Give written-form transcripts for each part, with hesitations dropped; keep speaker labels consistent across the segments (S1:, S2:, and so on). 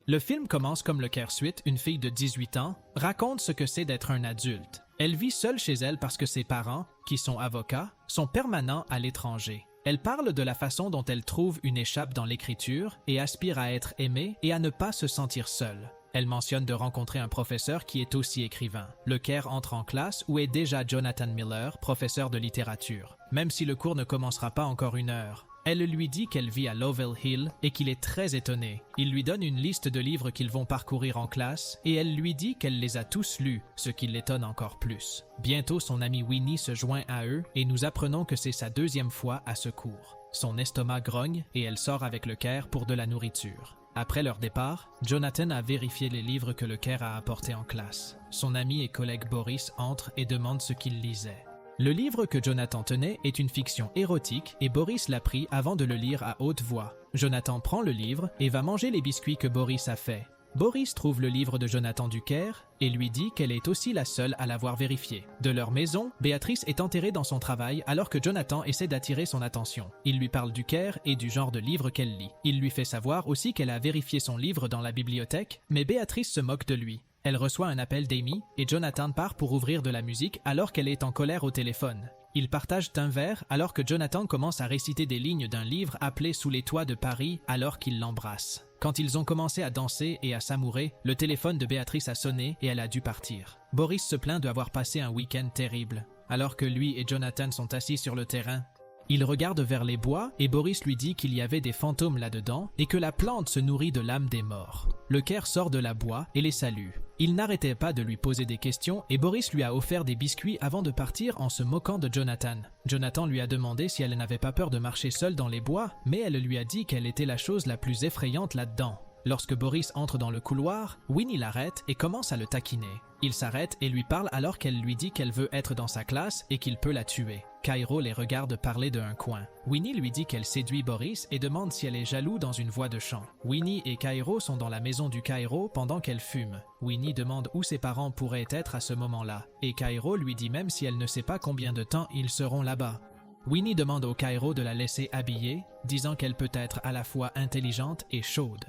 S1: Le film commence comme le Care Suite, une fille de 18 ans, raconte ce que c'est d'être un adulte. Elle vit seule chez elle parce que ses parents, qui sont avocats, sont permanents à l'étranger. Elle parle de la façon dont elle trouve une échappe dans l'écriture et aspire à être aimée et à ne pas se sentir seule. Elle mentionne de rencontrer un professeur qui est aussi écrivain. Le Care entre en classe où est déjà Jonathan Miller, professeur de littérature. Même si le cours ne commencera pas encore 1 heure. Elle lui dit qu'elle vit à Lovell Hill et qu'il est très étonné. Il lui donne une liste de livres qu'ils vont parcourir en classe et elle lui dit qu'elle les a tous lus, ce qui l'étonne encore plus. Bientôt, son ami Winnie se joint à eux et nous apprenons que c'est sa 2e fois à ce cours. Son estomac grogne et elle sort avec le Care pour de la nourriture. Après leur départ, Jonathan a vérifié les livres que le Care a apportés en classe. Son ami et collègue Boris entre et demande ce qu'il lisait. Le livre que Jonathan tenait est une fiction érotique et Boris l'a pris avant de le lire à haute voix. Jonathan prend le livre et va manger les biscuits que Boris a fait. Boris trouve le livre de Jonathan du Care et lui dit qu'elle est aussi la seule à l'avoir vérifié. De leur maison, Béatrice est enterrée dans son travail alors que Jonathan essaie d'attirer son attention. Il lui parle du Care et du genre de livre qu'elle lit. Il lui fait savoir aussi qu'elle a vérifié son livre dans la bibliothèque, mais Béatrice se moque de lui. Elle reçoit un appel d'Amy et Jonathan part pour ouvrir de la musique alors qu'elle est en colère au téléphone. Ils partagent un verre alors que Jonathan commence à réciter des lignes d'un livre appelé Sous les toits de Paris alors qu'il l'embrasse. Quand ils ont commencé à danser et à s'amourer, le téléphone de Béatrice a sonné et elle a dû partir. Boris se plaint d'avoir passé un week-end terrible. Alors que lui et Jonathan sont assis sur le terrain, il regarde vers les bois et Boris lui dit qu'il y avait des fantômes là-dedans et que la plante se nourrit de l'âme des morts. Le Care sort de la bois et les salue. Il n'arrêtait pas de lui poser des questions et Boris lui a offert des biscuits avant de partir en se moquant de Jonathan. Jonathan lui a demandé si elle n'avait pas peur de marcher seule dans les bois, mais elle lui a dit qu'elle était la chose la plus effrayante là-dedans. Lorsque Boris entre dans le couloir, Winnie l'arrête et commence à le taquiner. Il s'arrête et lui parle alors qu'elle lui dit qu'elle veut être dans sa classe et qu'il peut la tuer. Cairo les regarde parler d'un coin. Winnie lui dit qu'elle séduit Boris et demande si elle est jaloux dans une voix de chant. Winnie et Cairo sont dans la maison du Cairo pendant qu'elle fume. Winnie demande où ses parents pourraient être à ce moment-là. Et Cairo lui dit même si elle ne sait pas combien de temps ils seront là-bas. Winnie demande au Cairo de la laisser habiller, disant qu'elle peut être à la fois intelligente et chaude.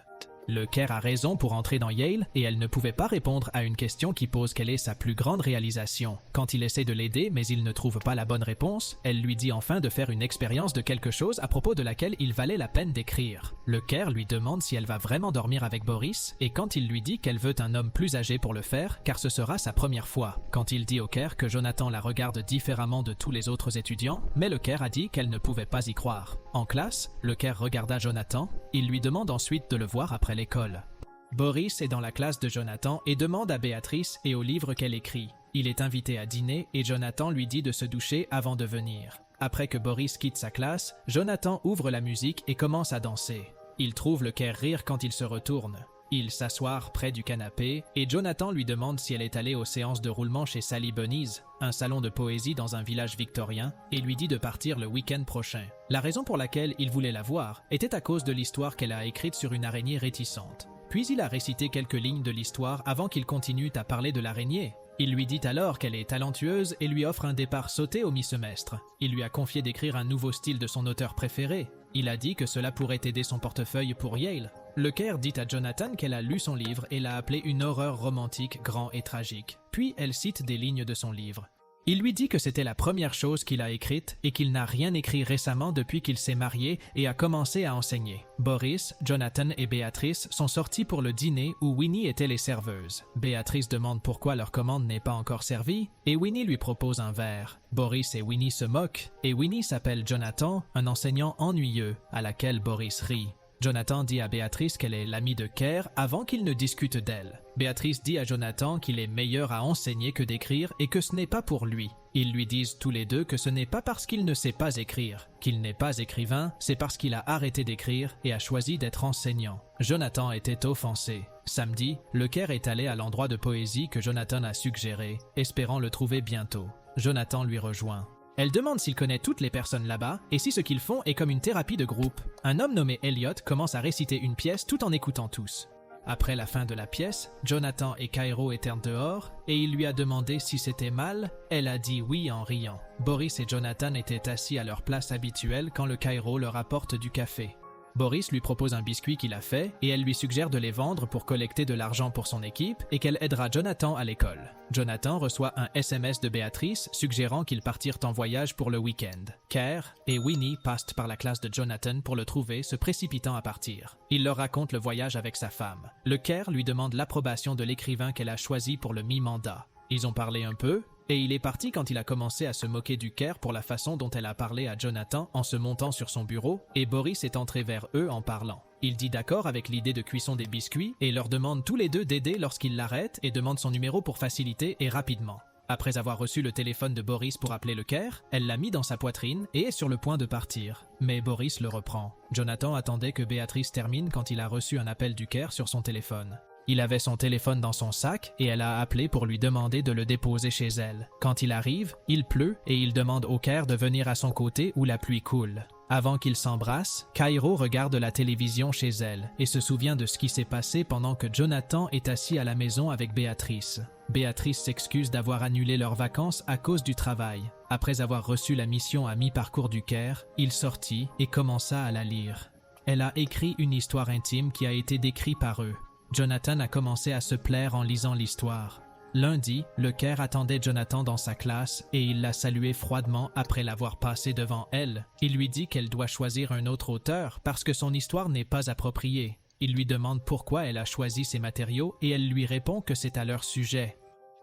S1: Le Care a raison pour entrer dans Yale et elle ne pouvait pas répondre à une question qui pose quelle est sa plus grande réalisation. Quand il essaie de l'aider mais il ne trouve pas la bonne réponse, elle lui dit enfin de faire une expérience de quelque chose à propos de laquelle il valait la peine d'écrire. Le Care lui demande si elle va vraiment dormir avec Boris et quand il lui dit qu'elle veut un homme plus âgé pour le faire car ce sera sa première fois. Quand il dit au Care que Jonathan la regarde différemment de tous les autres étudiants, mais le Care a dit qu'elle ne pouvait pas y croire. En classe, le Care regarda Jonathan, il lui demande ensuite de le voir après l'école. Boris est dans la classe de Jonathan et demande à Béatrice et au livre qu'elle écrit. Il est invité à dîner et Jonathan lui dit de se doucher avant de venir. Après que Boris quitte sa classe, Jonathan ouvre la musique et commence à danser. Il trouve le Care rire quand il se retourne. Ils s'asseoirent près du canapé et Jonathan lui demande si elle est allée aux séances de roulement chez Sally Bunny's, un salon de poésie dans un village victorien, et lui dit de partir le week-end prochain. La raison pour laquelle il voulait la voir était à cause de l'histoire qu'elle a écrite sur une araignée réticente. Puis il a récité quelques lignes de l'histoire avant qu'il continue à parler de l'araignée. Il lui dit alors qu'elle est talentueuse et lui offre un départ sauté au mi-semestre. Il lui a confié d'écrire un nouveau style de son auteur préféré. Il a dit que cela pourrait aider son portefeuille pour Yale. Le Care dit à Jonathan qu'elle a lu son livre et l'a appelé une horreur romantique, grand et tragique. Puis elle cite des lignes de son livre. Il lui dit que c'était la première chose qu'il a écrite et qu'il n'a rien écrit récemment depuis qu'il s'est marié et a commencé à enseigner. Boris, Jonathan et Béatrice sont sortis pour le dîner où Winnie était les serveuses. Béatrice demande pourquoi leur commande n'est pas encore servie et Winnie lui propose un verre. Boris et Winnie se moquent et Winnie s'appelle Jonathan, un enseignant ennuyeux, à laquelle Boris rit. Jonathan dit à Béatrice qu'elle est l'amie de Care avant qu'ils ne discutent d'elle. Béatrice dit à Jonathan qu'il est meilleur à enseigner que d'écrire et que ce n'est pas pour lui. Ils lui disent tous les deux que ce n'est pas parce qu'il ne sait pas écrire, qu'il n'est pas écrivain, c'est parce qu'il a arrêté d'écrire et a choisi d'être enseignant. Jonathan était offensé. Samedi, le Care est allé à l'endroit de poésie que Jonathan a suggéré, espérant le trouver bientôt. Jonathan lui rejoint. Elle demande s'il connaît toutes les personnes là-bas et si ce qu'ils font est comme une thérapie de groupe. Un homme nommé Elliot commence à réciter une pièce tout en écoutant tous. Après la fin de la pièce, Jonathan et Cairo étaient dehors et il lui a demandé si c'était mal. Elle a dit oui en riant. Boris et Jonathan étaient assis à leur place habituelle quand le Cairo leur apporte du café. Boris lui propose un biscuit qu'il a fait et elle lui suggère de les vendre pour collecter de l'argent pour son équipe et qu'elle aidera Jonathan à l'école. Jonathan reçoit un SMS de Béatrice suggérant qu'ils partirent en voyage pour le week-end. Kerr et Winnie passent par la classe de Jonathan pour le trouver, se précipitant à partir. Il leur raconte le voyage avec sa femme. Le Kerr lui demande l'approbation de l'écrivain qu'elle a choisi pour le mi-mandat. Ils ont parlé un peu, et il est parti quand il a commencé à se moquer du Kerr pour la façon dont elle a parlé à Jonathan en se montant sur son bureau, et Boris est entré vers eux en parlant. Il dit d'accord avec l'idée de cuisson des biscuits et leur demande tous les deux d'aider lorsqu'il l'arrête et demande son numéro pour faciliter et rapidement. Après avoir reçu le téléphone de Boris pour appeler le Kerr, elle l'a mis dans sa poitrine et est sur le point de partir. Mais Boris le reprend. Jonathan attendait que Béatrice termine quand il a reçu un appel du Kerr sur son téléphone. Il avait son téléphone dans son sac et elle a appelé pour lui demander de le déposer chez elle. Quand il arrive, il pleut et il demande au Kerr de venir à son côté où la pluie coule. Avant qu'ils s'embrassent, Cairo regarde la télévision chez elle et se souvient de ce qui s'est passé pendant que Jonathan est assis à la maison avec Béatrice. Béatrice s'excuse d'avoir annulé leurs vacances à cause du travail. Après avoir reçu la mission à mi-parcours du Kerr, il sortit et commença à la lire. Elle a écrit une histoire intime qui a été décrite par eux. Jonathan a commencé à se plaire en lisant l'histoire. Lundi, le Kerr attendait Jonathan dans sa classe et il l'a salué froidement après l'avoir passé devant elle. Il lui dit qu'elle doit choisir un autre auteur parce que son histoire n'est pas appropriée. Il lui demande pourquoi elle a choisi ces matériaux et elle lui répond que c'est à leur sujet.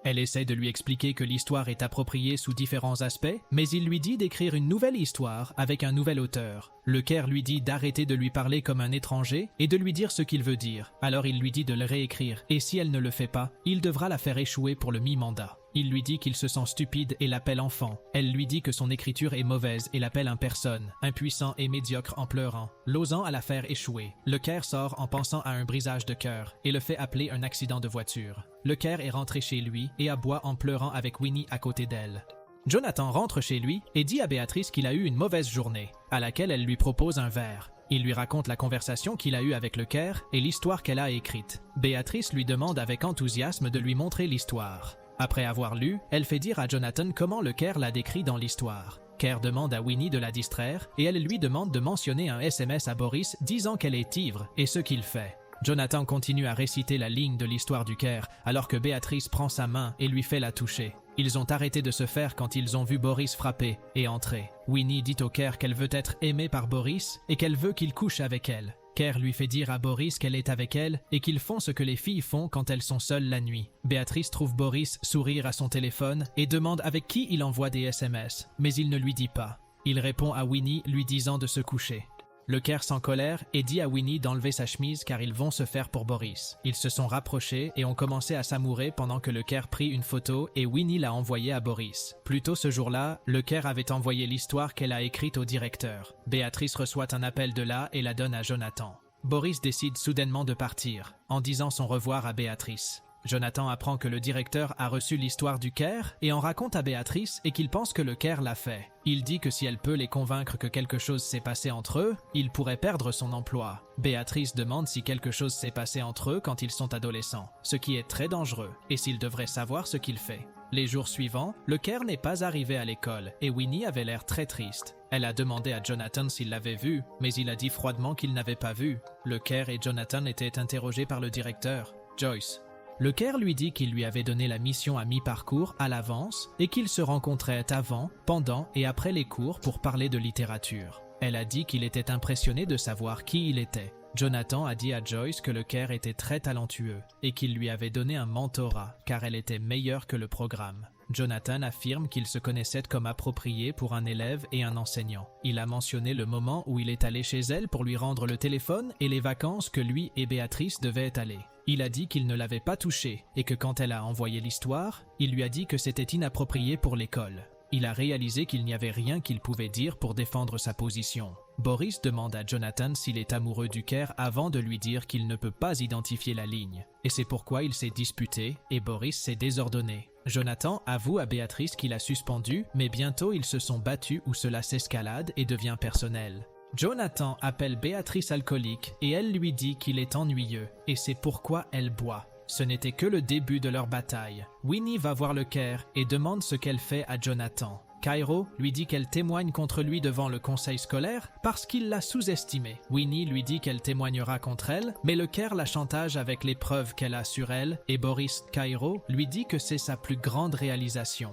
S1: Elle essaie de lui expliquer que l'histoire est appropriée sous différents aspects, mais il lui dit d'écrire une nouvelle histoire avec un nouvel auteur. Le Kerr lui dit d'arrêter de lui parler comme un étranger et de lui dire ce qu'il veut dire. Alors il lui dit de le réécrire, et si elle ne le fait pas, il devra la faire échouer pour le mi-mandat. Il lui dit qu'il se sent stupide et l'appelle enfant. Elle lui dit que son écriture est mauvaise et l'appelle un personne, impuissant et médiocre en pleurant, l'osant à la faire échouer. Le Kerr sort en pensant à un brisage de cœur et le fait appeler un accident de voiture. Le Kerr est rentré chez lui et aboie en pleurant avec Winnie à côté d'elle. Jonathan rentre chez lui et dit à Béatrice qu'il a eu une mauvaise journée, à laquelle elle lui propose un verre. Il lui raconte la conversation qu'il a eue avec le Kerr et l'histoire qu'elle a écrite. Béatrice lui demande avec enthousiasme de lui montrer l'histoire. Après avoir lu, elle fait dire à Jonathan comment le Kerr l'a décrit dans l'histoire. Kerr demande à Winnie de la distraire et elle lui demande de mentionner un SMS à Boris disant qu'elle est ivre et ce qu'il fait. Jonathan continue à réciter la ligne de l'histoire du Kerr alors que Béatrice prend sa main et lui fait la toucher. Ils ont arrêté de se faire quand ils ont vu Boris frapper et entrer. Winnie dit au Kerr qu'elle veut être aimée par Boris et qu'elle veut qu'il couche avec elle. Kerr lui fait dire à Boris qu'elle est avec elle et qu'ils font ce que les filles font quand elles sont seules la nuit. Béatrice trouve Boris sourire à son téléphone et demande avec qui il envoie des SMS, mais il ne lui dit pas. Il répond à Winnie lui disant de se coucher. Le Kerr s'encolère et dit à Winnie d'enlever sa chemise car ils vont se faire pour Boris. Ils se sont rapprochés et ont commencé à s'amourer pendant que le Kerr prit une photo et Winnie l'a envoyée à Boris. Plus tôt ce jour-là, le Kerr avait envoyé l'histoire qu'elle a écrite au directeur. Béatrice reçoit un appel de là et la donne à Jonathan. Boris décide soudainement de partir, en disant son revoir à Béatrice. Jonathan apprend que le directeur a reçu l'histoire du Kerr et en raconte à Béatrice et qu'il pense que le Kerr l'a fait. Il dit que si elle peut les convaincre que quelque chose s'est passé entre eux, il pourrait perdre son emploi. Béatrice demande si quelque chose s'est passé entre eux quand ils sont adolescents, ce qui est très dangereux, et s'il devrait savoir ce qu'il fait. Les jours suivants, le Kerr n'est pas arrivé à l'école et Winnie avait l'air très triste. Elle a demandé à Jonathan s'il l'avait vu, mais il a dit froidement qu'il n'avait pas vu. Le Kerr et Jonathan étaient interrogés par le directeur, Joyce. Le Kerr lui dit qu'il lui avait donné la mission à mi-parcours à l'avance et qu'ils se rencontraient avant, pendant et après les cours pour parler de littérature. Elle a dit qu'il était impressionné de savoir qui il était. Jonathan a dit à Joyce que le Kerr était très talentueux et qu'il lui avait donné un mentorat car elle était meilleure que le programme. Jonathan affirme qu'il se connaissait comme approprié pour un élève et un enseignant. Il a mentionné le moment où il est allé chez elle pour lui rendre le téléphone et les vacances que lui et Béatrice devaient aller. Il a dit qu'il ne l'avait pas touchée et que quand elle a envoyé l'histoire, il lui a dit que c'était inapproprié pour l'école. Il a réalisé qu'il n'y avait rien qu'il pouvait dire pour défendre sa position. Boris demande à Jonathan s'il est amoureux du Kerr avant de lui dire qu'il ne peut pas identifier la ligne. Et c'est pourquoi il s'est disputé et Boris s'est désordonné. Jonathan avoue à Béatrice qu'il a suspendu, mais bientôt ils se sont battus où cela s'escalade et devient personnel. Jonathan appelle Béatrice alcoolique et elle lui dit qu'il est ennuyeux et c'est pourquoi elle boit. Ce n'était que le début de leur bataille. Winnie va voir le Kerr et demande ce qu'elle fait à Jonathan. Cairo lui dit qu'elle témoigne contre lui devant le conseil scolaire parce qu'il l'a sous-estimée. Winnie lui dit qu'elle témoignera contre elle, mais le Caire la chantage avec les preuves qu'elle a sur elle et Boris Cairo lui dit que c'est sa plus grande réalisation.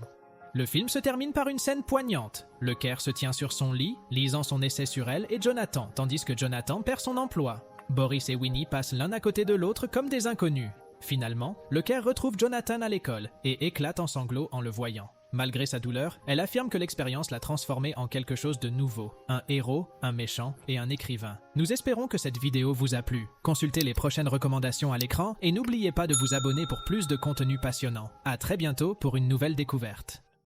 S1: Le film se termine par une scène poignante. Le Caire se tient sur son lit, lisant son essai sur elle et Jonathan, tandis que Jonathan perd son emploi. Boris et Winnie passent l'un à côté de l'autre comme des inconnus. Finalement, le Caire retrouve Jonathan à l'école et éclate en sanglots en le voyant. Malgré sa douleur, elle affirme que l'expérience l'a transformé en quelque chose de nouveau, un héros, un méchant et un écrivain. Nous espérons que cette vidéo vous a plu. Consultez les prochaines recommandations à l'écran et n'oubliez pas de vous abonner pour plus de contenu passionnant. À très bientôt pour une nouvelle découverte.